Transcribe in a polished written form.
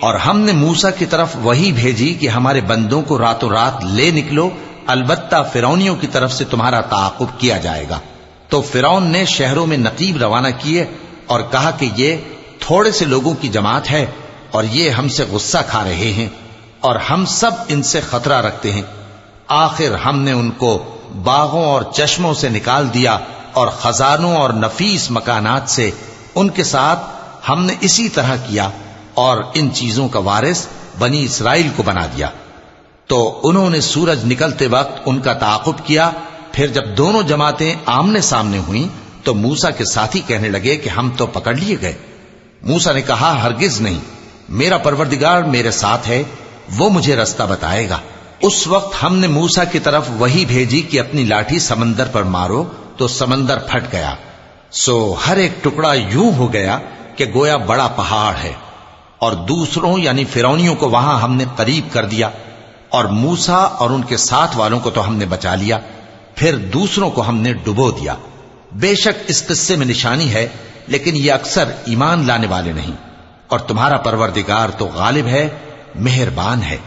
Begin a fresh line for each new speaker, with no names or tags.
اور ہم نے موسیٰ کی طرف وحی بھیجی کہ ہمارے بندوں کو راتوں رات لے نکلو، البتہ فرعونیوں کی طرف سے تمہارا تعاقب کیا جائے گا۔ تو فرعون نے شہروں میں نقیب روانہ کیے اور کہا کہ یہ تھوڑے سے لوگوں کی جماعت ہے اور یہ ہم سے غصہ کھا رہے ہیں اور ہم سب ان سے خطرہ رکھتے ہیں۔ آخر ہم نے ان کو باغوں اور چشموں سے نکال دیا اور خزانوں اور نفیس مکانات سے ان کے ساتھ ہم نے اسی طرح کیا، اور ان چیزوں کا وارث بنی اسرائیل کو بنا دیا۔ تو انہوں نے سورج نکلتے وقت ان کا تعاقب کیا، پھر جب دونوں جماعتیں آمنے سامنے ہوئیں تو موسیٰ کے ساتھی کہنے لگے کہ ہم تو پکڑ لیے گئے۔ موسیٰ نے کہا ہرگز نہیں، میرا پروردگار میرے ساتھ ہے، وہ مجھے رستہ بتائے گا۔ اس وقت ہم نے موسیٰ کی طرف وحی بھیجی کہ اپنی لاٹھی سمندر پر مارو، تو سمندر پھٹ گیا، سو ہر ایک ٹکڑا یوں ہو گیا کہ گویا بڑا پہاڑ ہے، اور دوسروں یعنی فرعونیوں کو وہاں ہم نے قریب کر دیا، اور موسیٰ اور ان کے ساتھ والوں کو تو ہم نے بچا لیا، پھر دوسروں کو ہم نے ڈبو دیا۔ بے شک اس قصے میں نشانی ہے، لیکن یہ اکثر ایمان لانے والے نہیں، اور تمہارا پروردگار تو غالب ہے، مہربان ہے۔